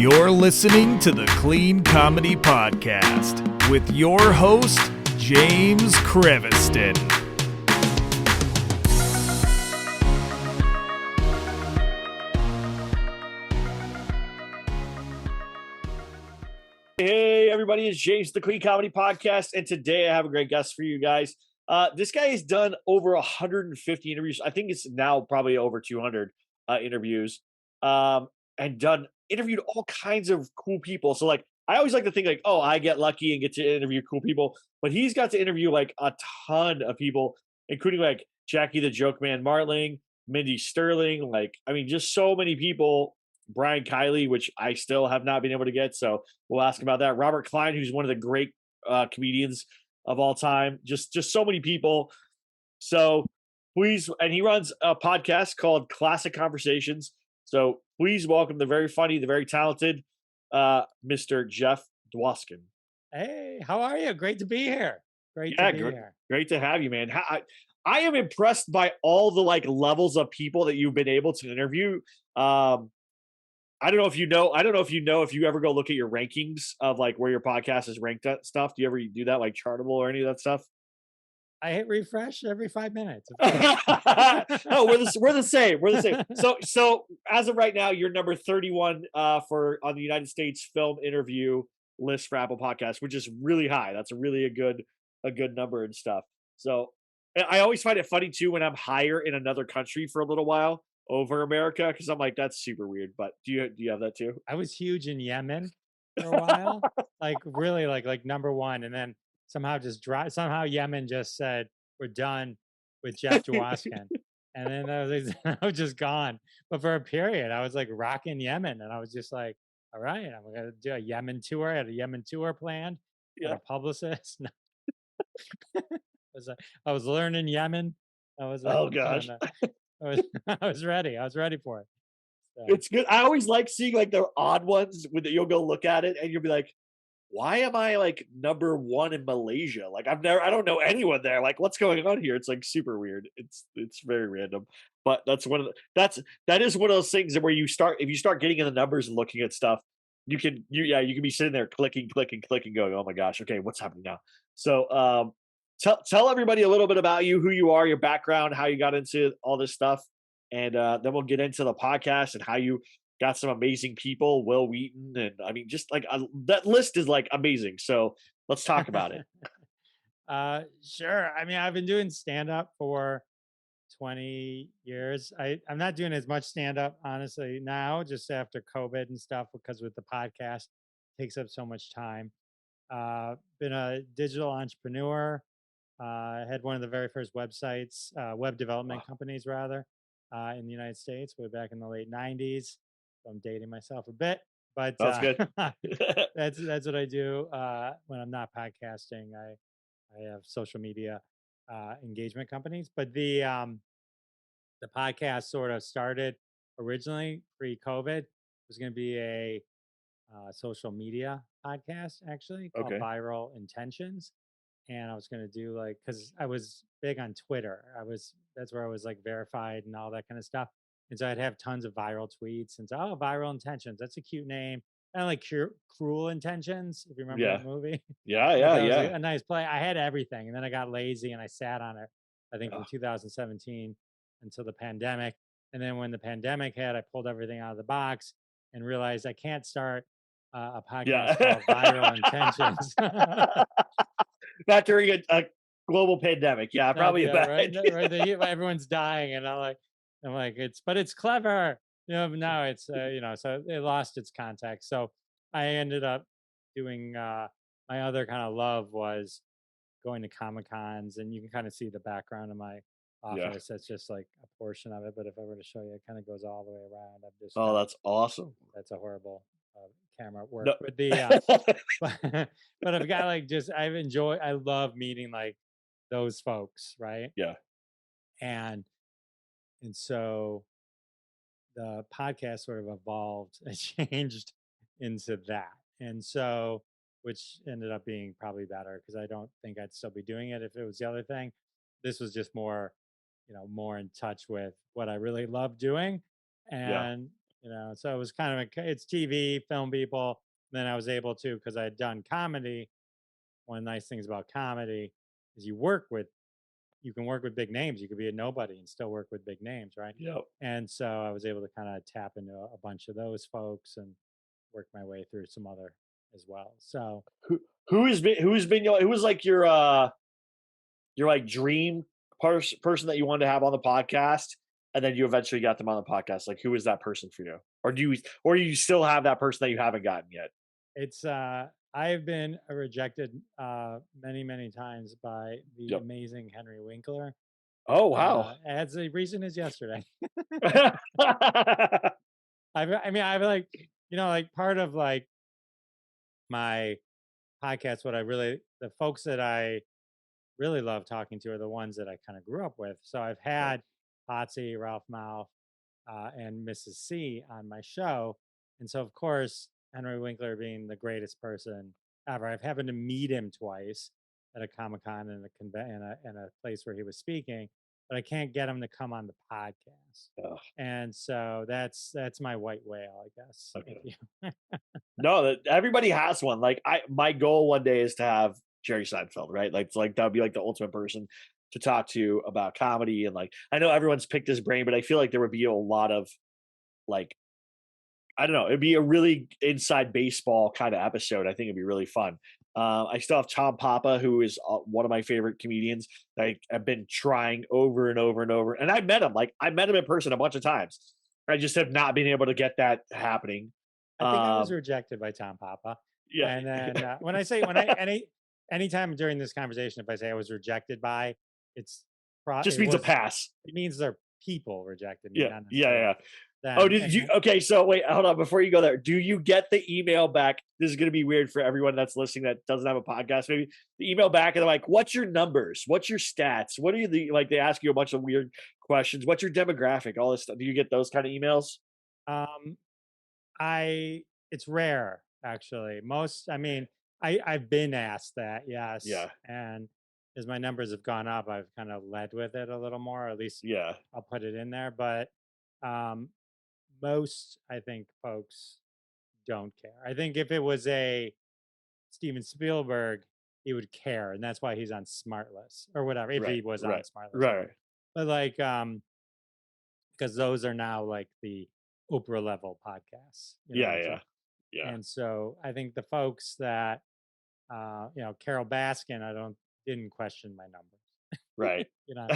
You're listening to the Clean Comedy Podcast with your host, James Creviston. Hey, everybody, it's James, the Clean Comedy Podcast, and today I have a great guest for you guys. This guy has done over 150 interviews. I think it's now probably over 200 interviews, and interviewed all kinds of cool people. So, like, I always like to think, like, oh, I get lucky and get to interview cool people, but he's got to interview, like, a ton of people, including, like, Jackie the Joke Man Martling, Mindy Sterling, like, I mean, just so many people. Brian Kiley, which I still have not been able to get, so we'll ask about that. Robert Klein, who's one of the great comedians of all time. Just so many people. So please, and he runs a podcast called Classic Conversations. So please welcome the very funny, the very talented Mr. Jeff Dwoskin. Hey, how are you? Great to be here. Great to have you, man. I am impressed by all the like levels of people that you've been able to interview. I don't know if you know if you ever go look at your rankings of like where your podcast is ranked at stuff. Do you ever do that, like Chartable or any of that stuff? I hit refresh every 5 minutes. No, we're the same. We're the same. So as of right now, you're number 31 on the United States film interview list for Apple Podcasts, which is really high. That's a good number and stuff. So I always find it funny too when I'm higher in another country for a little while over America, because I'm like, that's super weird. But do you have that too? I was huge in Yemen for a while, like really like number one, and then somehow Yemen just said we're done with Jeff Dwoskin, and then I was just gone. But for a period, I was like rocking Yemen, and I was just like, all right, I'm gonna do a Yemen tour. I had a Yemen tour planned. Yeah. A publicist. I was learning Yemen. Oh gosh. I was ready. I was ready for it. So. It's good. I always like seeing like the odd ones with you'll go look at it and you'll be like, why am I like number one in Malaysia? Like I don't know anyone there. Like what's going on here? It's like super weird. It's very random. But that is one of those things where if you start getting in the numbers and looking at stuff, you can be sitting there clicking, going, oh my gosh, okay, what's happening now? So tell everybody a little bit about you, who you are, your background, how you got into all this stuff, and then we'll get into the podcast and how you got some amazing people, Will Wheaton, and I mean, just like that list is like amazing. So let's talk about it. Sure. I mean, I've been doing stand up for 20 years. I'm not doing as much stand up honestly now, just after COVID and stuff, because with the podcast it takes up so much time. Been a digital entrepreneur. Had one of the very first websites, web development companies rather, in the United States way back in the late 90s. So I'm dating myself a bit, but That's good. that's what I do when I'm not podcasting. I have social media engagement companies, but the podcast sort of started originally pre-COVID. It was going to be a social media podcast actually called Okay. Viral Intentions, and I was going to do like, because I was big on Twitter. That's where I was like verified and all that kind of stuff. And so I'd have tons of viral tweets and so, oh, Viral Intentions, that's a cute name. And like Cruel Intentions, if you remember that movie. Yeah. A nice play. I had everything, and then I got lazy and I sat on it. I think from 2017 until the pandemic. And then when the pandemic hit, I pulled everything out of the box and realized I can't start a podcast called Viral Intentions. Not during a global pandemic. Yeah, probably a bad idea. Right. Everyone's dying, and I'm like, it's clever. Now it's so it lost its context. So I ended up doing my other kind of love was going to Comic Cons, and you can kind of see the background of my office. That's just like a portion of it, but if I were to show you, it kind of goes all the way around. That's awesome. That's a horrible camera work. No. But I've got like I love meeting like those folks, right? Yeah. And so the podcast sort of evolved and changed into that. And so, which ended up being probably better because I don't think I'd still be doing it if it was the other thing. This was just more, more in touch with what I really love doing. And So it was kind of it's TV, film people. Then I was able to, because I had done comedy. One of the nice things about comedy is you can work with big names. You could be a nobody and still work with big names, right? Yep. And so I was able to kind of tap into a bunch of those folks and work my way through some other as well. So Who was like your like dream person that you wanted to have on the podcast, and then you eventually got them on the podcast? Like, who is that person for you, or do you still have that person that you haven't gotten yet? it's I've been rejected many, many times by the Yep. amazing Henry Winkler. Oh wow. As recent as yesterday. I've like, like part of like my podcast, the folks that I really love talking to are the ones that I kind of grew up with. So I've Right. had Potsy, Ralph Mouth, and Mrs. C on my show. And so, of course, Henry Winkler being the greatest person ever, I've happened to meet him twice at a Comic Con and in a place where he was speaking, but I can't get him to come on the podcast. Ugh, And so that's my white whale, I guess. If okay. you- No, everybody has one. Like my goal one day is to have Jerry Seinfeld, right? Like that would be like the ultimate person to talk to about comedy. And like I know everyone's picked his brain, but I feel like there would be a lot of like, I don't know, it'd be a really inside baseball kind of episode. I think it'd be really fun. I still have Tom Papa, who is one of my favorite comedians that I've been trying over and over and over. And I met him, like I met him in person a bunch of times. I just have not been able to get that happening. I think I was Um, rejected by Tom Papa. yeah, And then anytime during this conversation, if I say I was rejected by, it's just means a pass. it means they're people rejected me, Yeah, not yeah, necessarily yeah. Oh, them. did you? Okay, so wait, hold on. Before you go there, do you get the email back? This is going to be weird for everyone that's listening that doesn't have a podcast. Maybe the email back, and they're like, "What's your numbers? What's your stats? What are you the like?" They ask you a bunch of weird questions. What's your demographic? All this stuff. Do you get those kind of emails? Um, I it's rare actually. I've been asked that, yes, Yeah, and as my numbers have gone up, I've kind of led with it a little more. Or at least yeah, I'll put it in there, but um, most I think folks don't care. I think if it was a Steven Spielberg, he would care, and that's why he's on Smartless or whatever. If right, he was on right, Smartless, right. but like, because those are now like the Oprah level podcasts, Yeah, yeah, yeah. and so I think the folks that, Carol Baskin, didn't question my numbers, Right. you know.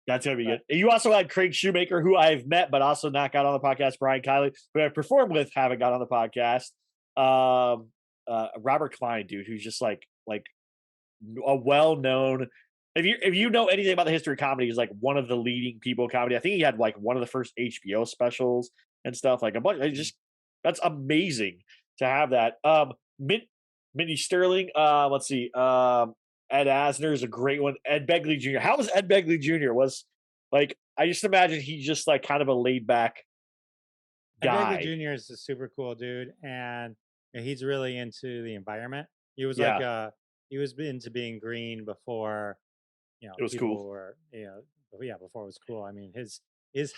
That's gonna be But good. You also had Craig Shoemaker, who I've met but also not got on the podcast. Brian Kiley, who I've performed with, haven't got on the podcast. Robert Klein, dude, who's just like a well known. If you know anything about the history of comedy, he's like one of the leading people in comedy. I think he had like one of the first HBO specials and stuff. Like a bunch. That's amazing to have that. Mindy Sterling. Let's see. Ed Asner is a great one. Ed Begley Jr. How was Ed Begley Jr.? Was like I just imagine he's just like kind of a laid back Ed Begley guy. Jr. is a super cool dude, and he's really into the environment. He was like Yeah, he was into being green before, it was cool. people were, yeah, before it was cool. I mean, his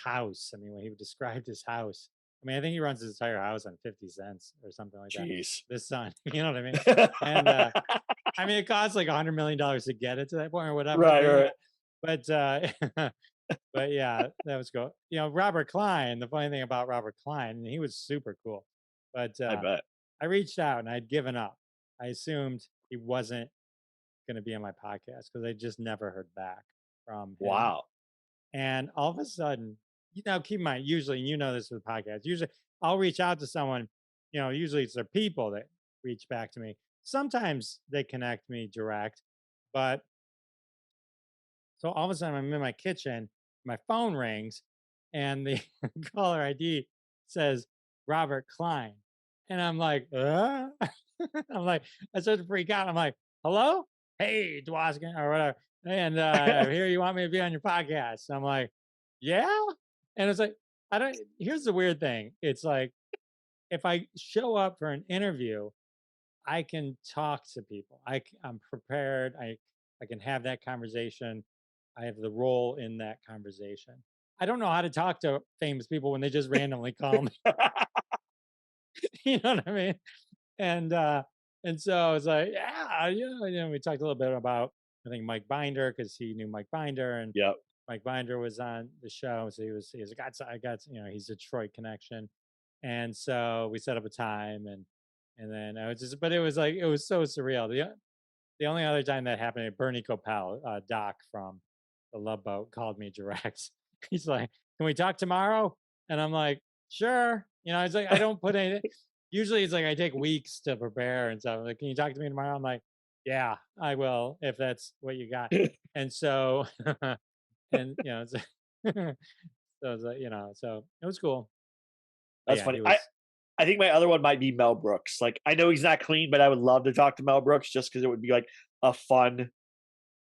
house. I mean, when he described his house, I mean, I think he runs his entire house on 50 cents or something like that. Jeez. This son, you know what I mean? And I mean, it costs like $100 million to get it to that point or whatever. Right, right. But but yeah, that was cool. Robert Klein. The funny thing about Robert Klein, he was super cool. But I bet. I reached out and I'd given up. I assumed he wasn't going to be on my podcast because I just never heard back from him. Wow. And all of a sudden, keep in mind, usually, this with podcasts, usually I'll reach out to someone, usually it's their people that reach back to me. Sometimes they connect me direct, but so all of a sudden I'm in my kitchen, my phone rings, and the caller ID says Robert Klein. And I'm like, I'm like, I start to freak out. I'm like, hello? Hey, Dwoskin, or whatever. And I hear you want me to be on your podcast. I'm like, yeah. And it's like, here's the weird thing. It's like, if I show up for an interview, I can talk to people. I'm prepared. I can have that conversation. I have the role in that conversation. I don't know how to talk to famous people when they just randomly call me. You know what I mean? And so I was like, yeah, we talked a little bit about, I think, Mike Binder, because he knew Mike Binder, and Yep. Mike Binder was on the show. So I got, he's a Detroit connection. And so we set up a time, and then I was just, but it was like, it was so surreal. The only other time that happened, Bernie Copel, Doc from the Love Boat, called me direct. He's like, "Can we talk tomorrow?" And I'm like, "Sure." It's like I don't put any. Usually, it's like I take weeks to prepare and stuff. Like, "Can you talk to me tomorrow?" I'm like, "Yeah, I will if that's what you got." And so, and it's, so it's like, so it was cool. But That's yeah, funny. he I was. I think my other one might be Mel Brooks. Like, I know he's not clean, but I would love to talk to Mel Brooks just because it would be like a fun,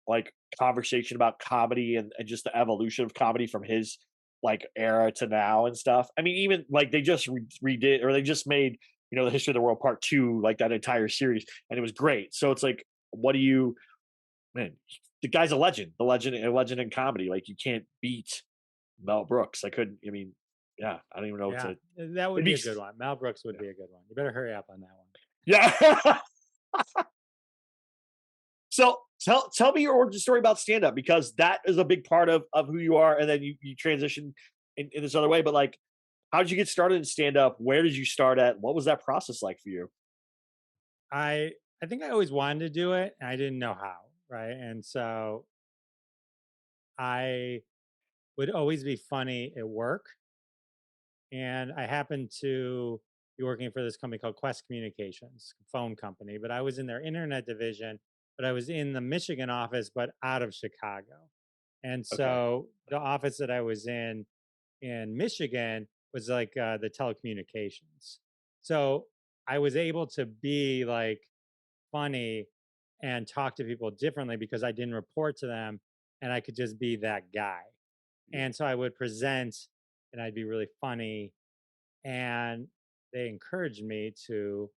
like, conversation about comedy and just the evolution of comedy from his like era to now and stuff. I mean, even like they just redid, or they just made, the History of the World Part Two, like that entire series, and it was great. So it's like, what do you, man? The guy's a legend in comedy. Like, you can't beat Mel Brooks. I couldn't. I mean, yeah, I don't even know what Yeah, to. that would It'd be be a good one. Mel Brooks would be a good one. You better hurry up on that one. yeah. So tell me your origin story about stand up, because that is a big part of who you are, and then you transition in this other way. But like, how did you get started in stand up? Where did you start at? What was that process like for you? I I think I always wanted to do it, and I didn't know how, right? And so I would always be funny at work, and I happened to be working for this company called Quest Communications, phone company, but I was in their internet division, but I was in the Michigan office, but out of Chicago. And Okay. so the office that I was in Michigan was like the telecommunications. So I was able to be like funny and talk to people differently because I didn't report to them, and I could just be that guy. Yeah. And so I would present, and I'd be really funny, and they encouraged me to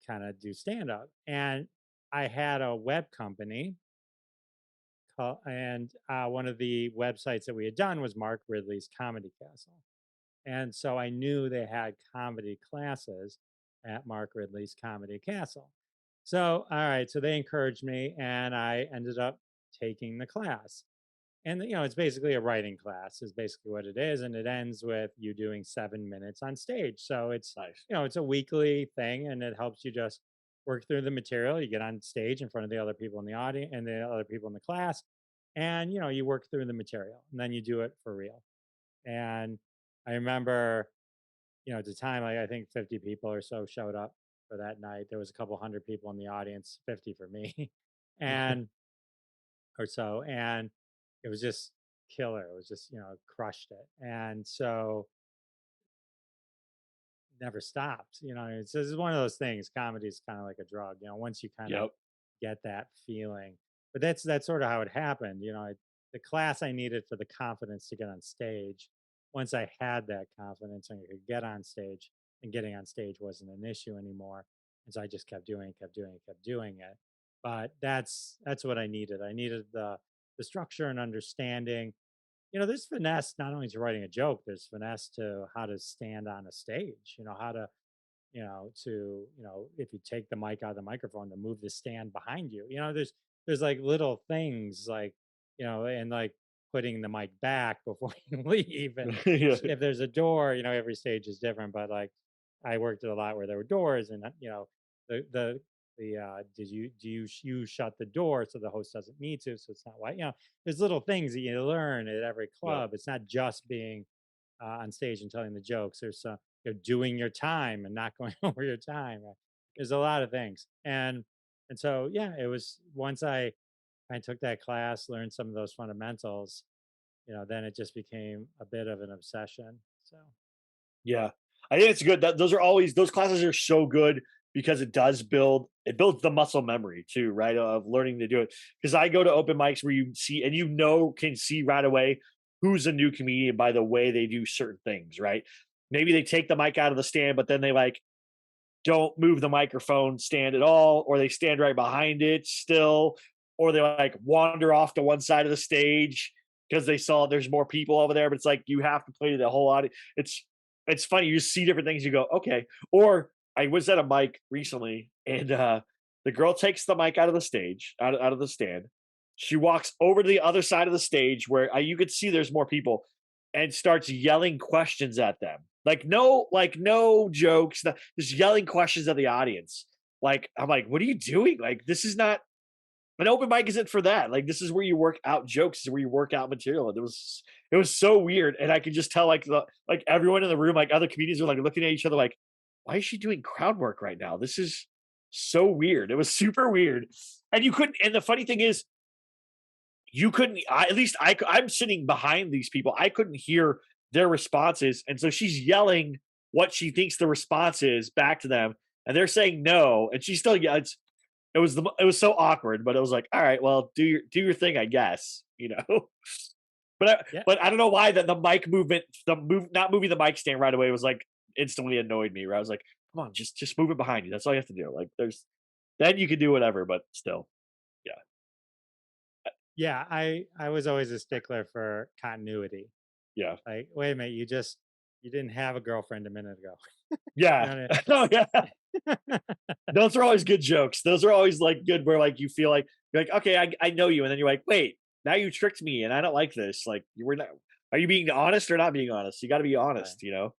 kind of do stand up. And I had a web company and one of the websites that we had done was Mark Ridley's Comedy Castle. And so I knew they had comedy classes at Mark Ridley's Comedy Castle. So, all right, so they encouraged me, and I ended up taking the class. And it's basically a writing class, is basically what it is, and it ends with you doing 7 minutes on stage. So Nice. it's a weekly thing, and it helps you just work through the material. You get on stage in front of the other people in the audience and the other people in the class, and you work through the material, and then you do it for real. And I remember, at the time, like, I think 50 people or so showed up for that night. There was a couple hundred people in the audience, 50 for me, and or so, and it was just killer. It was just, crushed it. And so never stopped. It's one of those things. Comedy is kind of like a drug. Once you kind of Yep. get that feeling. But that's sort of how it happened. The class I needed for the confidence to get on stage. Once I had that confidence and I could get on stage, and getting on stage wasn't an issue anymore. And so I just kept doing it, kept doing it, kept doing it. But that's what I needed. I needed the structure and understanding. There's finesse not only to writing a joke, there's finesse to how to stand on a stage, how to, if you take the mic out of the microphone, to move the stand behind you. There's like little things like, and like putting the mic back before you leave. And Yeah. if there's a door, every stage is different, but like I worked at a lot where there were doors, and do you shut the door so the host doesn't need to, so it's not white. There's little things that you learn at every Yep. club. It's not just being on stage and telling the jokes. There's doing your time and not going over your time. Right? There's a lot of things, and so yeah, it was once I took that class, learned some of those fundamentals. Then it just became a bit of an obsession. So Yeah. I think it's good that those classes are so good, because it builds the muscle memory too, right? Of learning to do it. Because I go to open mics where you see, and can see right away who's a new comedian by the way they do certain things, right? Maybe they take the mic out of the stand, but then they like don't move the microphone stand at all, or they stand right behind it still, or they like wander off to one side of the stage. because they saw there's more people over there, but it's like you have to play to the whole audience. It's funny. You see different things, you go, okay. Or I was at a mic recently, and the girl takes the mic out of the stage, out of the stand. She walks over to the other side of the stage where you could see there's more people, and starts yelling questions at them. Like no jokes, just yelling questions at the audience. Like, I'm like, what are you doing? Like, this is not an open mic, isn't for that. Like, this is where you work out jokes, this is where you work out material. And it was so weird. And I could just tell like everyone in the room, like other comedians were like looking at each other like, why is she doing crowd work right now? This is so weird. It was super weird. And you couldn't, and the funny thing is, you couldn't, at least I'm sitting behind these people. I couldn't hear their responses. And so she's yelling what she thinks the response is back to them. And they're saying no. And she still yells. It was so awkward, but it was like, all right, well, do your thing, I guess, you know. But I don't know why the mic movement, not moving the mic stand right away was like instantly annoyed me. Where I was like, come on, just move it behind you. That's all you have to do. Like, then you can do whatever, but still, yeah, Yeah, I was always a stickler for continuity. yeah, Like, wait a minute, you didn't have a girlfriend a minute ago. You yeah. know Oh yeah, what I those are always good jokes. Those are always like good where like you feel like you're like, okay, I know you, and then you're like, wait, now you tricked me, and I don't like this. Like, you were not. Are you being honest or not being honest? You got to be Right. honest, you know.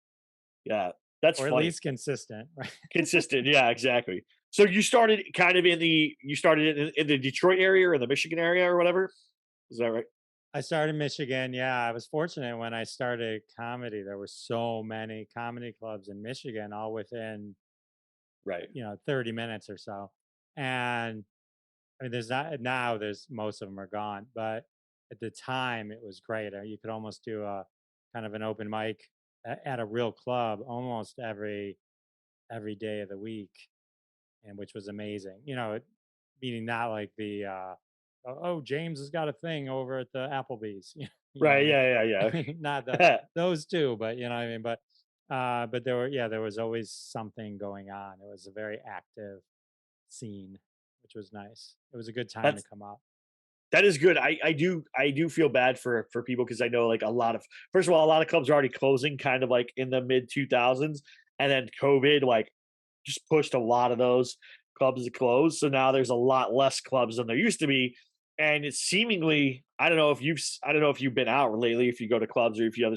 Yeah, that's Or at funny. least consistent, right? Consistent, yeah, exactly. So you started kind of in the Detroit area or the Michigan area or whatever. Is that right? I started in Michigan. Yeah, I was fortunate when I started comedy. There were so many comedy clubs in Michigan, all within Right. 30 minutes or so. And I mean, there's not now. There's most of them are gone, but at the time it was great. You could almost do a kind of an open mic at a real club almost every day of the week, and which was amazing. Meaning not like the oh, James has got a thing over at the Applebee's. You know what Right. I mean? Yeah. I Yeah. mean, not Yeah. those two, but you know what I mean. But there was always something going on. It was a very active scene, which was nice. It was a good time to That's come up. that is good. I do feel bad for people because I know like a lot of, first of all, a lot of clubs are already closing kind of like in the mid 2000s, and then COVID like just pushed a lot of those clubs to close. So now there's a lot less clubs than there used to be, and it's seemingly, I don't know if you've been out lately, if you go to clubs or if you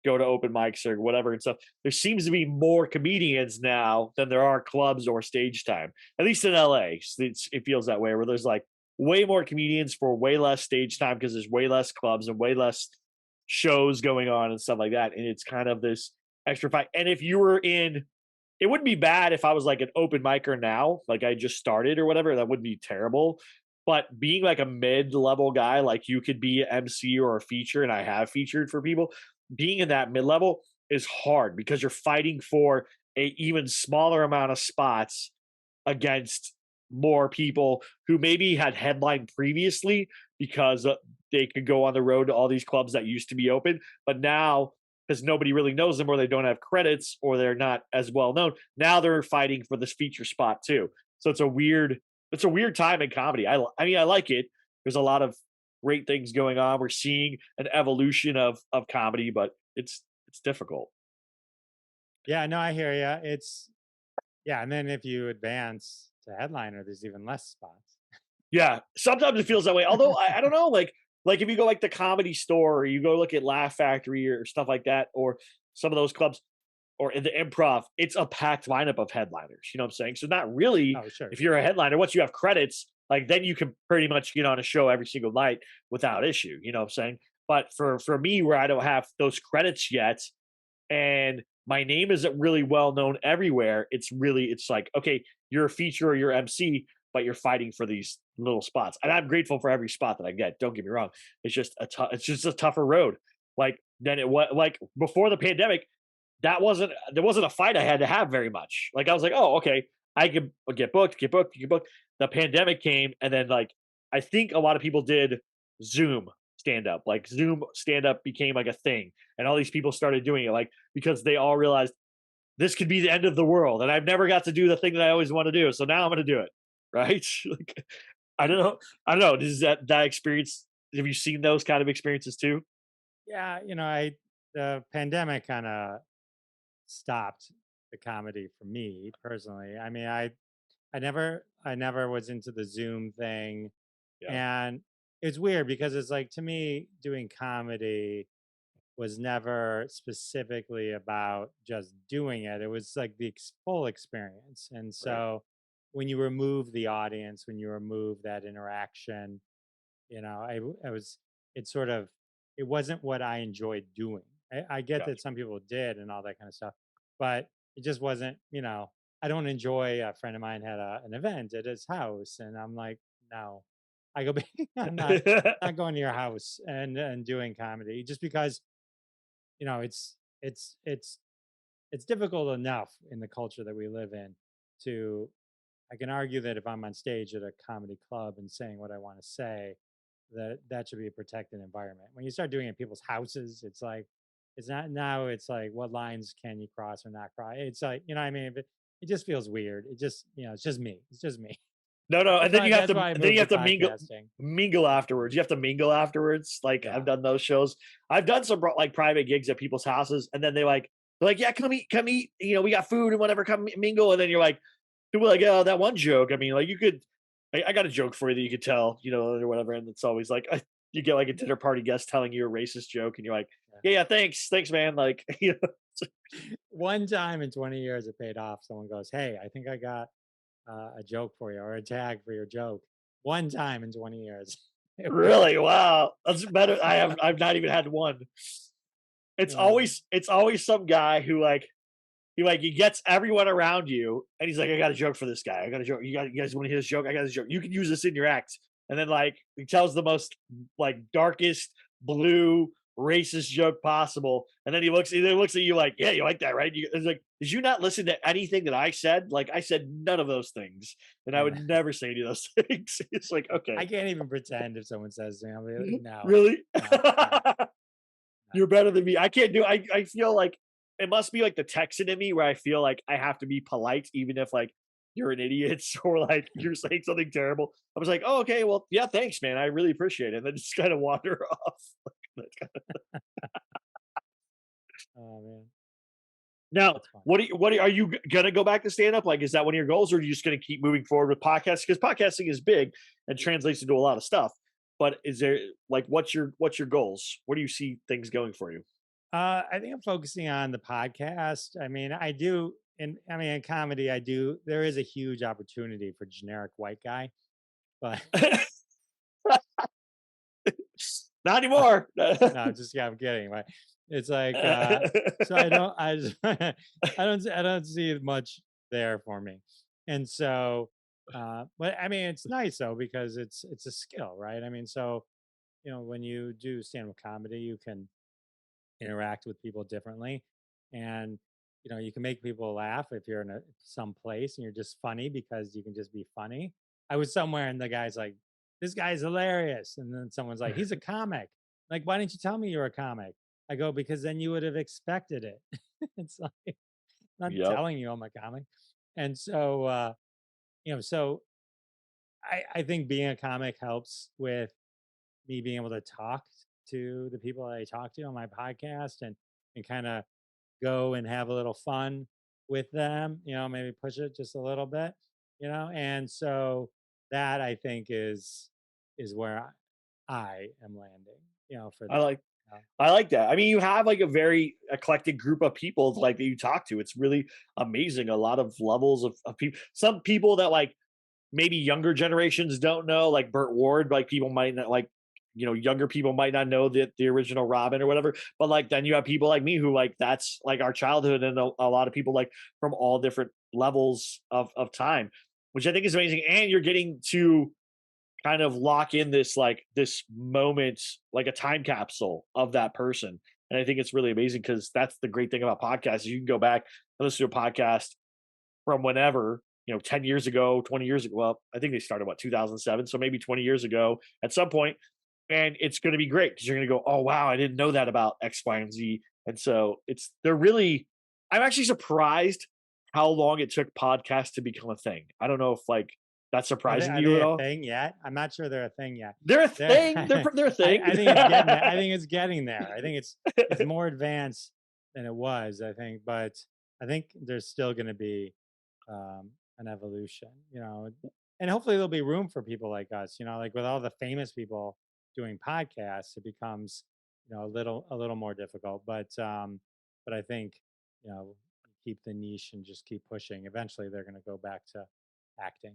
go to open mics or whatever and stuff. There seems to be more comedians now than there are clubs or stage time. At least in LA, it feels that way. Where there's like way more comedians for way less stage time because there's way less clubs and way less shows going on and stuff like that. And it's kind of this extra fight. And if you were in, it wouldn't be bad if I was like an open micer now, like I just started or whatever. That wouldn't be terrible. But being like a mid-level guy, like you could be an MC or a feature, and I have featured for people. Being in that mid-level is hard because you're fighting for a even smaller amount of spots against more people who maybe had headlined previously because they could go on the road to all these clubs that used to be open, but now because nobody really knows them or they don't have credits or they're not as well known, now they're fighting for this feature spot too. So it's a weird time in comedy. I mean, I like it. There's a lot of great things going on. We're seeing an evolution of comedy, but it's difficult. Yeah, no, I hear you. Yeah, and then if you advance to headliner, there's even less spots. Yeah, sometimes it feels that way. Although I don't know, like if you go like the Comedy Store or you go look at Laugh Factory or stuff like that, or some of those clubs, or in the Improv, it's a packed lineup of headliners. You know what I'm saying? So not really. Oh, sure, If sure. you're a headliner, once you have credits, like then you can pretty much get on a show every single night without issue. You know what I'm saying? But for me, where I don't have those credits yet, and my name isn't really well known everywhere, it's like, okay, you're a feature or you're MC, but you're fighting for these little spots. And I'm grateful for every spot that I get. Don't get me wrong. It's just a tougher road. Like then it was like before the pandemic, there wasn't a fight I had to have very much. Like I was like, oh, okay, I could get booked, get booked. The pandemic came, and then like I think a lot of people did Zoom stand up. Like Zoom stand up became like a thing, and all these people started doing it, like because they all realized this could be the end of the world, and I've never got to do the thing that I always want to do, so now I'm going to do it. Right? Like, I don't know. I don't know. Does that experience? have you seen those kind of experiences too? Yeah, the pandemic kind of stopped the comedy for me personally. I mean, I never was into the Zoom thing, Yeah. and it's weird because it's like to me doing comedy was never specifically about just doing it. It was like the full experience. And Right. so when you remove the audience, when you remove that interaction, I was, it sort of, it wasn't what I enjoyed doing. I get that Gotcha. some people did and all that kind of stuff, but it just wasn't, I don't enjoy. A friend of mine had an event at his house, and I'm like, no, I go, I'm not going to your house and doing comedy just because it's difficult enough in the culture that we live in to I can argue that if I'm on stage at a comedy club and saying what I want to say, that should be a protected environment. When you start doing it in people's houses, it's like it's not now. It's like what lines can you cross or not cross? It's like what I mean. But it just feels weird. It just it's just me. It's just me. No, no, and That's why I then you moved to have to podcasting. mingle afterwards. You have to mingle afterwards. Like Yeah. I've done those shows. I've done some like private gigs at people's houses, and then they're like, yeah, come eat. We got food and whatever. Come mingle, and then you're like, people are like, oh, that one joke. I mean, like you could. I got a joke for you that you could tell, or whatever, and it's always like you get like a dinner party guest telling you a racist joke, and you're like, yeah, thanks, man. Like, One time in 20 years, it paid off. Someone goes, "Hey, I think I got a joke for you or a tag for your joke." One time in 20 years. It was, really, wow, that's better. I've not even had one. uh, It's always some guy who he gets everyone around you, and he's like, I got a joke for this guy. I got a joke. You guys want to hear this joke? I got this joke. You can use this in your act. And then like he tells the most like darkest blue racist joke possible. And then he looks at you like, yeah, you like that, right? It's like, did you not listen to anything that I said? Like I said none of those things. And I I would know. never say any of those things. It's like, okay. I can't even pretend if someone says to me, I'll be like, no, Really? no, no, no. You're better than me. I can't do I feel like it must be like the Texan in me where I feel like I have to be polite even if like you're an idiot or like you're saying something terrible. I was like, oh, okay, well, yeah, thanks, man. I really appreciate it. And then just kind of wander off. Oh man, Now, that's fun. are you gonna go back to stand up? Like, is that one of your goals, or are you just gonna keep moving forward with podcasts? Because podcasting is big and translates into a lot of stuff. But is there like what's your goals? Where do you see things going for you? I think I'm focusing on the podcast. I mean, I do, in comedy, I do. There is a huge opportunity for generic white guy, but Not anymore. no, just yeah, I'm kidding. But it's like, so I just, I don't see much there for me, and so, but I mean, it's nice though because it's a skill, right? I mean, so when you do stand-up comedy, you can interact with people differently, and you can make people laugh if you're in some place and you're just funny because you can just be funny. I was somewhere and the guy's like, this guy's hilarious, and then someone's like, he's a comic. Like, why didn't you tell me you're a comic? I go, because then you would have expected it. It's like, not Yep. telling you I'm a comic. And so so I think being a comic helps with me being able to talk to the people that I talk to on my podcast, and kind of go and have a little fun with them, maybe push it just a little bit, and so that I think is where I am landing, for I that. like You know? I like that. I mean, you have like a very eclectic group of people like that you talk to. It's really amazing. A lot of levels of people. Some people that like maybe younger generations don't know, like Burt Ward, like people might not like, younger people might not know the original Robin or whatever. But like then you have people like me who like that's like our childhood, and a lot of people like from all different levels of time, which I think is amazing. And you're getting to kind of lock in this moment, like a time capsule of that person. And I think it's really amazing because that's the great thing about podcasts is you can go back and listen to a podcast from whenever, 10 years ago, 20 years ago. Well, I think they started 2007. So maybe 20 years ago at some point, and it's going to be great because you're going to go, oh, wow, I didn't know that about X, Y, and Z. And so I'm actually surprised how long it took podcasts to become a thing. I don't know if like Not surprising Are to you they at a all? thing yet? I'm not sure they're a thing yet. They're a They're, thing. They're a thing. I think it's getting there. I think it's getting there. I think it's more advanced than it was, I think, but I think there's still going to be an evolution, and hopefully there'll be room for people like us, like with all the famous people doing podcasts, it becomes, a little more difficult, but I think, keep the niche and just keep pushing. Eventually they're going to go back to acting.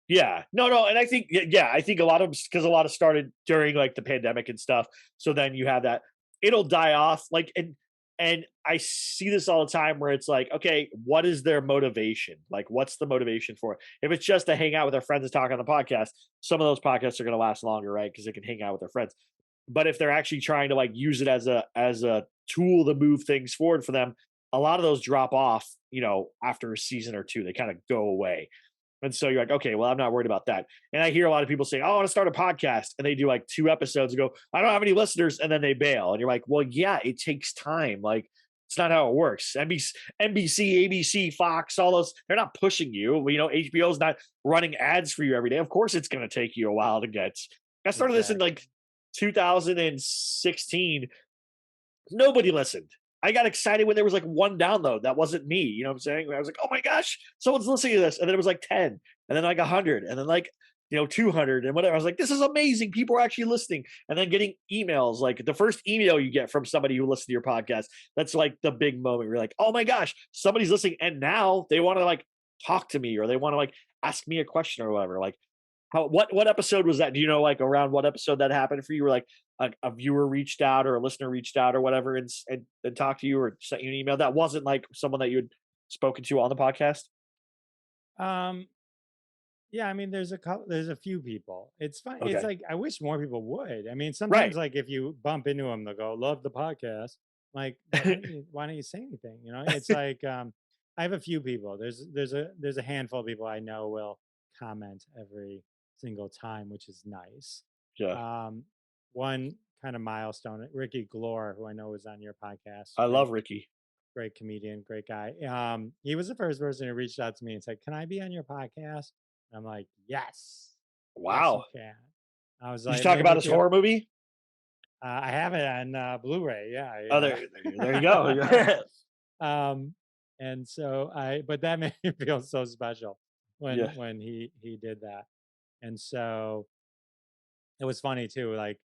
Yeah, no, and I think yeah, I think a lot of because a lot of started during like the pandemic and stuff. So then you have that it'll die off. Like and I see this all the time where it's like, okay, what is their motivation? Like, what's the motivation for it? If it's just to hang out with their friends and talk on the podcast, some of those podcasts are going to last longer, right? Because they can hang out with their friends. But if they're actually trying to like use it as a tool to move things forward for them, a lot of those drop off, after a season or two, they kind of go away. And so you're like, okay, well, I'm not worried about that. And I hear a lot of people saying, oh, I want to start a podcast. And they do like 2 episodes and go, I don't have any listeners. And then they bail. And you're like, well, yeah, it takes time. Like, it's not how it works. NBC, ABC, Fox, all those, they're not pushing you. HBO's not running ads for you every day. Of course, it's going to take you a while to get. I started this in like 2016. Nobody listened. I got excited when there was like one download. That wasn't me. You know what I'm saying? I was like, oh my gosh, someone's listening to this. And then it was like 10, and then like 100, and then like, 200 and whatever. I was like, this is amazing. People are actually listening. And then getting emails, like the first email you get from somebody who listens to your podcast, that's like the big moment. You're like, oh my gosh, somebody's listening. And now they want to like talk to me, or they want to like ask me a question or whatever. Like, what episode was that? Do you know like around what episode that happened for you? Where like a viewer reached out or a listener reached out or whatever and talked to you or sent you an email that wasn't like someone that you had spoken to on the podcast? Um, yeah, I mean, there's a few people. It's fine. It's Okay. like I wish more people would. I mean, Right. sometimes like if you bump into them, they'll go, "Love the podcast." Like, why don't you say anything? It's like I have a few people. There's a handful of people I know will comment every single time, which is nice. Yeah. One kind of milestone, Ricky Glore, who I know was on your podcast. I love Ricky. Great comedian, great guy. He was the first person who reached out to me and said, "Can I be on your podcast?" And I'm like, "Yes, yes, you Wow. can." I was Did like, you talk "Maybe about we his could." horror movie? I have it on Blu-ray. Yeah, Oh, yeah. there you go. And so but that made me feel so special Yeah. when he did that, and so it was funny too. Like,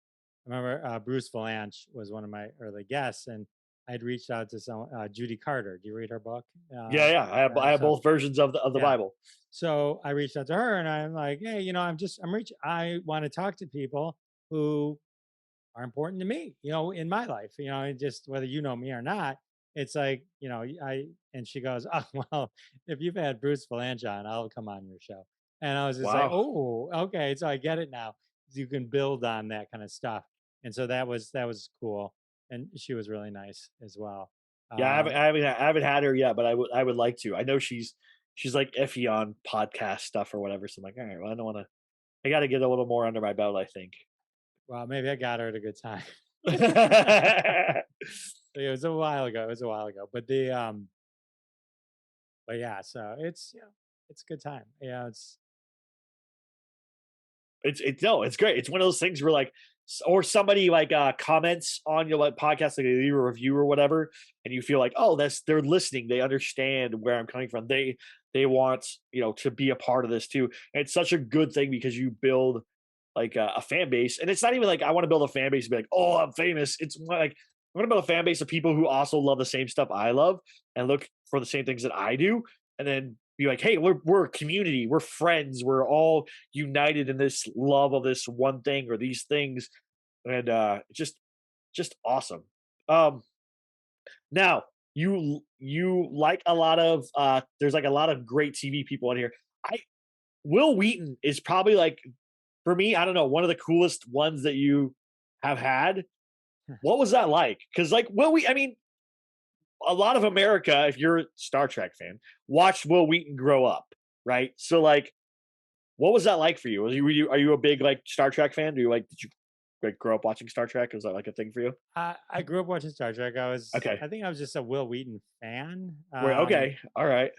I remember Bruce Valanche was one of my early guests, and I'd reached out to some Judy Carter. Do you read her book? Yeah. I have So both versions of the yeah, Bible. so I reached out to her, and I'm like, hey, I want to talk to people who are important to me, in my life, and just whether you know me or not. It's like, and she goes, oh, well, if you've had Bruce Valanche on, I'll come on your show. And I was just like, Wow. oh, okay. So I get it now. You can build on that kind of stuff. And so that was cool. And she was really nice as well. Yeah, Um, I haven't had her yet, but I would like to. I know she's like iffy on podcast stuff or whatever. So I'm like, all right, well, I don't want to. I got to get a little more under my belt, I think. well, maybe I got her at a good time. it's It was a while ago. But yeah, so it's a good time. Yeah, no, it's great. It's one of those things where like, or somebody like comments on your like podcast, like they leave a review or whatever, and you feel like, oh, they're listening. They understand where I'm coming from. They want to be a part of this too. And it's such a good thing because you build like a fan base, and it's not even like I want to build a fan base and be like, oh, I'm famous. It's more like I want to build a fan base of people who also love the same stuff I love and look for the same things that I do, and then be like, hey, we're a community, we're friends, we're all united in this love of this one thing or these things, and just awesome. Um, Now you like a lot of there's like a lot of great TV people on here. I Will Wheaton is probably like for me, I don't know, one of the coolest ones that you have had. What was that like? Because like I mean, a lot of America, if you're a Star Trek fan, watched Will Wheaton grow up, right? So like, what was that like for you? Are you a big like Star Trek fan? Did you like grow up watching Star Trek? Was that like a thing for you? I grew up watching Star Trek. Okay. I think I was just a Will Wheaton fan. Okay. All right.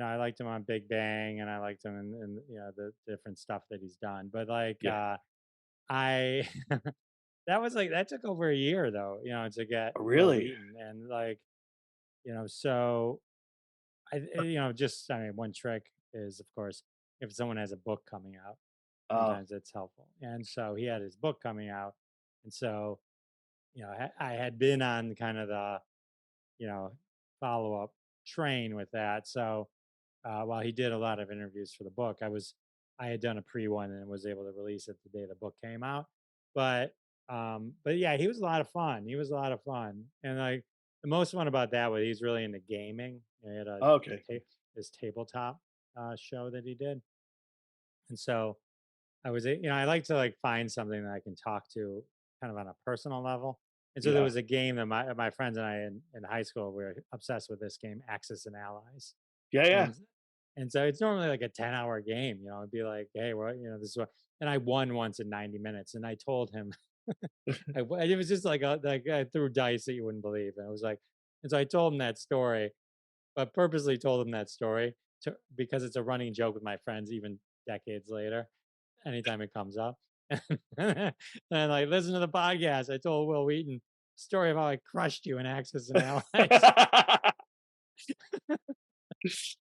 I liked him on Big Bang, and I liked him in the different stuff that he's done. But like, Yeah. I that took over a year though, to get Will Really? Wheaton, and like, so just I mean, one trick is, of course, if someone has a book coming out, Oh, sometimes it's helpful. And so he had his book coming out, and so I had been on kind of the follow up train with that. So while he did a lot of interviews for the book, I had done a pre one and was able to release it the day the book came out. But yeah, he was a lot of fun. He was a lot of fun, and like the most fun about that was he's really into gaming. He had okay. his tabletop show that he did, and so I like to like find something that I can talk to kind of on a personal level. And so there Yeah. was a game that my friends and I in high school we were obsessed with this game, Axis and Allies. Yeah, yeah. And and so it's normally like a 10-hour game, it'd be like, hey, well, this is what, and I won once in 90 minutes. And I told him, it was just like I threw dice that you wouldn't believe. And it was like, and so I told him that story, but purposely told him that story because it's a running joke with my friends, even decades later, anytime it comes up. And like, listen to the podcast. I told Will Wheaton story of how I crushed you in Axis and Allies. That's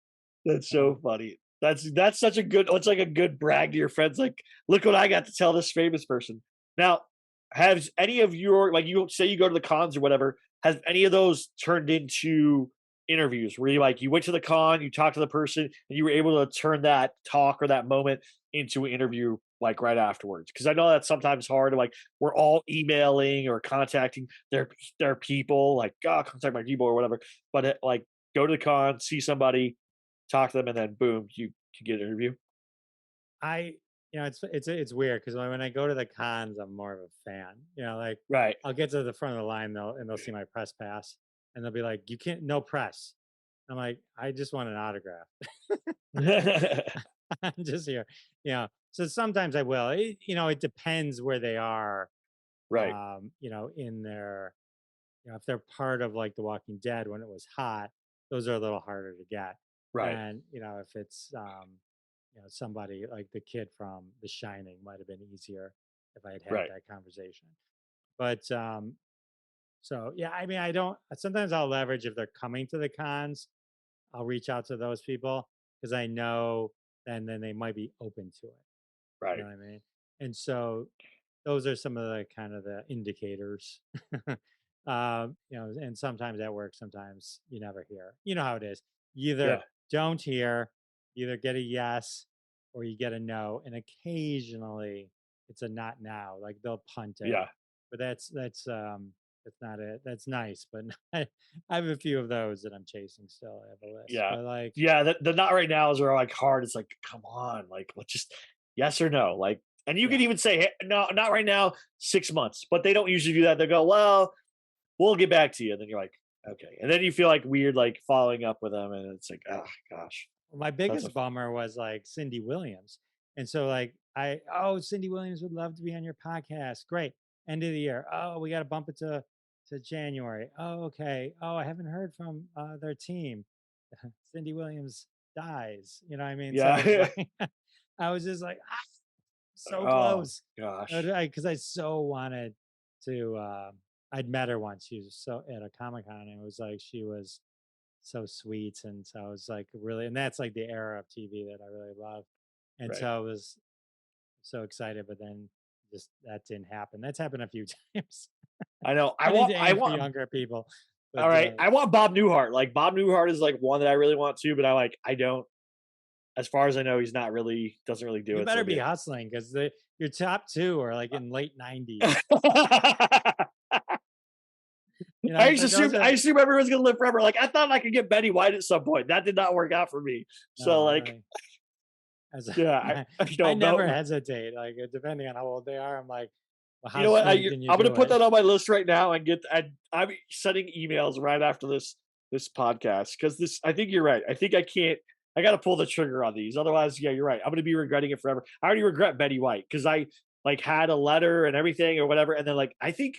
Uh, so funny. That's such a good it's like a good brag to your friends, like, "Look what I got to tell this famous person." Now, has any of your like, you say you go to the cons or whatever, has any of those turned into interviews where you went to the con, you talked to the person, and you were able to turn that talk or that moment into an interview, like, right afterwards? Because I know that's sometimes hard, like, we're all emailing or contacting their people, like, "Oh, contact my people," or whatever, but, like, go to the con, see somebody, talk to them, and then boom, you can get an interview. I, it's weird because when I go to the cons, I'm more of a fan. Like Right. I'll get to the front of the line though, and they'll see my press pass, and they'll be like, "You can't, no press." I'm like, "I just want an autograph. I'm just here." So sometimes I will. It depends where they are. Right, In their, if they're part of like The Walking Dead when it was hot, those are a little harder to get right, than if it's somebody like the kid from The Shining might have been easier if I had had right, that conversation. But so yeah, I mean, I don't. Sometimes I'll leverage if they're coming to the cons. I'll reach out to those people because I know then they might be open to it. You right, know what I mean? And so those are some of the kind of the indicators. And sometimes that works, sometimes you never hear. You know how it is. You either yeah, don't hear, you either get a yes or you get a no. And occasionally it's a not now. Like they'll punt it. yeah, But that's not it. That's nice. But I have a few of those that I'm chasing still. I have a list. yeah, But like, yeah. The not right nows are like hard. It's like, come on, like, let's just yes or no, like, and you can yeah. even say, hey, no, not right now, 6 months, but they don't usually do that. They go, well, we'll get back to you, and then you're like, okay, and then you feel like weird, like following up with them, and it's like, oh gosh, Well, my that's a biggest bummer was like Cindy Williams. And so like Cindy Williams would love to be on your podcast. Great. End of the year. Oh, we got to bump it to January. Oh, okay. Oh, I haven't heard from their team. Cindy Williams dies. You know what I mean? So it's yeah. like I was just like so Oh close. gosh, Because I so wanted to I'd met her once. She was so at a Comic-Con, and it was like she was so sweet. And so I was like really, and that's like the era of TV that I really love. And so right. I was so excited, but then just that didn't happen. That's happened a few times. I know. I need to I aim for want younger people, All but right. I want Bob Newhart. Like Bob Newhart is like one that I really want to, but I don't. As far as I know, he's not really doesn't really do you it so better be good. hustling because your top two are like in late 90s. So those I are assume everyone's gonna live forever. Like I thought I could get Betty White at some point. That did not work out for me. So no like, really. As yeah, I I don't never know. hesitate. Like depending on how old they are, I'm like, well, You how know what? soon can you I'm gonna do put it? that on my list right now and I'm sending emails right after this podcast because this. I think you're right. I think I can't. I got to pull the trigger on these. Otherwise, yeah, you're right. I'm gonna be regretting it forever. I already regret Betty White because I like had a letter and everything or whatever, and then like I think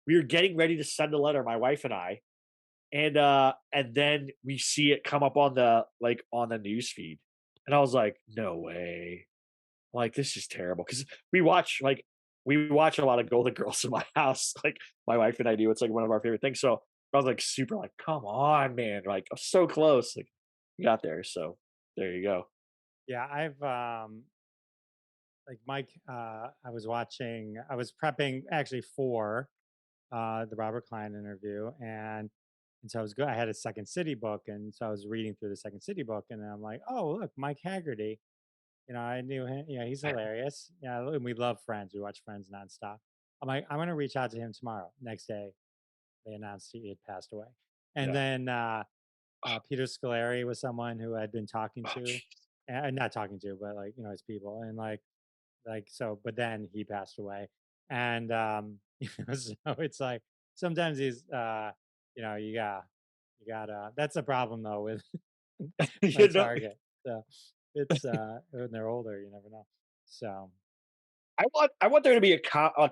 we were getting ready to send a letter, my wife and I, And then we see it come up on the news feed. And I was like, no way. Like, this is terrible. Because we watch a lot of Golden Girls in my house. Like, my wife and I do. It's like one of our favorite things. So I was like super like, come on, man. Like, I'm so close. Like, we got there. So there you go. Yeah, I've like Mike. I was prepping actually for the Robert Klein interview, and so I was good. I had a Second City book, and so I was reading through the Second City book, and I'm like, oh look, Mike Haggerty. I knew him. He's hilarious. And we love Friends. We watch Friends nonstop. I'm like, I'm gonna reach out to him tomorrow. Next day, they announced he had passed away, and Yeah. then Peter Scolari was someone who I'd been talking Oh, to, and not talking to, but like his people, and like so. But then he passed away, and so it's like sometimes he's you gotta. That's a problem though with my you know, target. So it's when they're older, you never know. So I want there to be a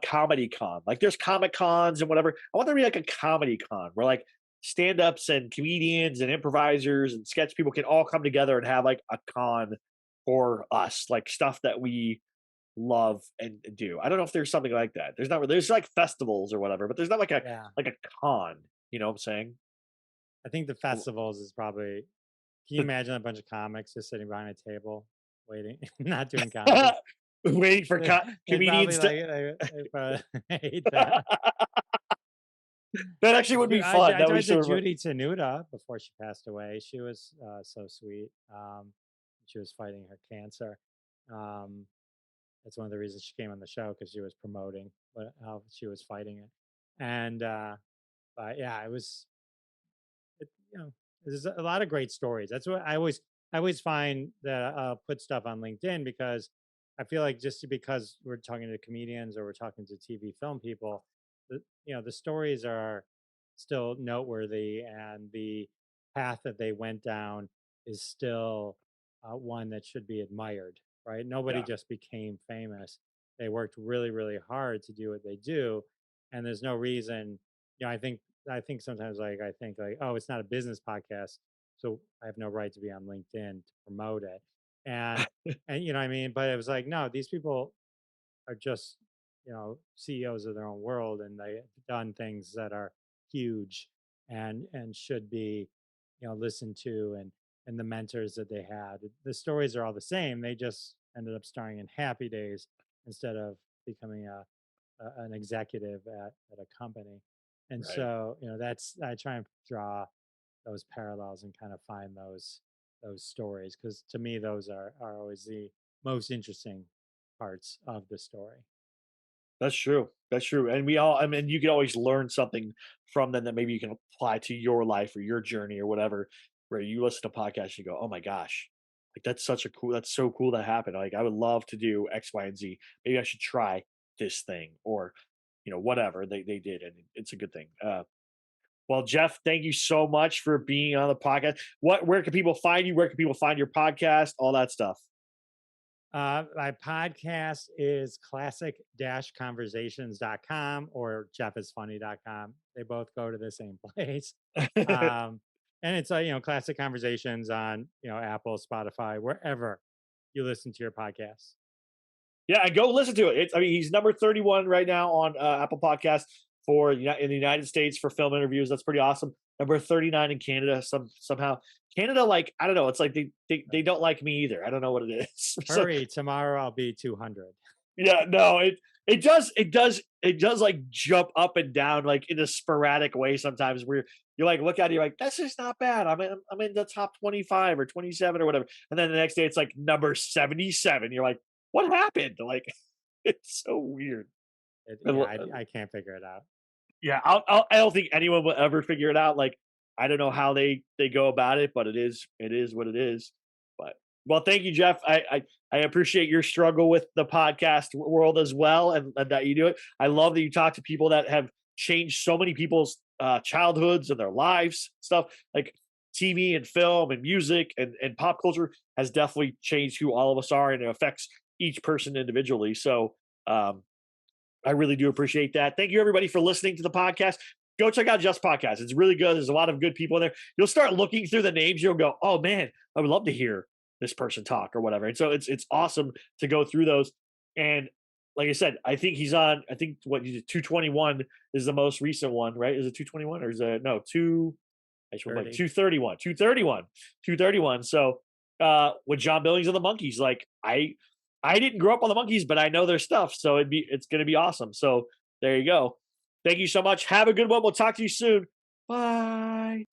comedy con. Like, there's comic cons and whatever. I want there to be like a comedy con where like stand-ups and comedians and improvisers and sketch people can all come together and have like a con for us, like stuff that we love and do. I don't know if there's something like that. There's like festivals or whatever, but there's not yeah, like a con. You know what I'm saying? I think the festivals is probably. Can you imagine a bunch of comics just sitting behind a table waiting, not doing comedy? Waiting for They probably comedians to. they probably hate that. That actually would be fun. I That would be talked to so. Judy Tenuta before she passed away. She was so sweet. She was fighting her cancer. Um, that's one of the reasons she came on the show because she was promoting how she was fighting it. And but yeah, it was there's a lot of great stories. That's what I always find that I'll put stuff on LinkedIn because I feel like just because we're talking to comedians or we're talking to TV film people, the stories are still noteworthy and the path that they went down is still one that should be admired. Right? Nobody Yeah. just became famous. They worked really, really hard to do what they do, and there's no reason. I think sometimes I think like, oh, it's not a business podcast, so I have no right to be on LinkedIn to promote it. And what I mean, but it was like, no, these people are just CEOs of their own world, and they've done things that are huge and should be listened to, and the mentors that they had. The stories are all the same. They just ended up starring in Happy Days instead of becoming an executive at a company. And Right. so, that's I try and draw those parallels and kind of find those stories because to me those are always the most interesting parts of the story. That's true. That's true. And I mean, you can always learn something from them that maybe you can apply to your life or your journey or whatever, where you listen to podcasts, you go, oh my gosh, like that's so cool that happened. Like, I would love to do X, Y, and Z. Maybe I should try this thing or, whatever they did. And it's a good thing. Well, Jeff, thank you so much for being on the podcast. Where can people find you? Where can people find your podcast? All that stuff. My podcast is classic-conversations.com or jeffisfunny.com. They both go to the same place. Um, and it's classic conversations on Apple, Spotify, wherever you listen to your podcasts. Yeah, and go listen to it. I mean, he's number 31 right now on Apple Podcasts in the United States for film interviews. That's pretty awesome. Number 39 in Canada. Somehow Canada, like, I don't know. It's like they don't like me either. I don't know what it is. So, Hurry, tomorrow I'll be 200. yeah, no, it does like jump up and down like in a sporadic way sometimes where you like look at it, you're like, that's just not bad. I'm in the top 25 or 27 or whatever. And then the next day it's like number 77. You're like, what happened? Like, it's so weird. I can't figure it out. Yeah, I don't think anyone will ever figure it out. Like, I don't know how they go about it, but it is what it is. But well, thank you, Jeff. I appreciate your struggle with the podcast world as well, and that you do it. I love that you talk to people that have changed so many people's childhoods and their lives. Stuff like TV and film and music and pop culture has definitely changed who all of us are, and it affects each person individually. So I really do appreciate that. Thank you, everybody, for listening to the podcast. go check out Jeff's podcast. It's really good. There's a lot of good people in there. You'll start looking through the names. You'll go, oh man, I would love to hear this person talk or whatever. And so it's awesome to go through those. And like I said, I think he's on, I think what you did, 221 is the most recent one, right? Is it 221 or is it, no, 231, 231. So with John Billings and the Monkees, like I didn't grow up on the Monkees, but I know their stuff. So it's going to be awesome. So there you go. Thank you so much. Have a good one. We'll talk to you soon. Bye.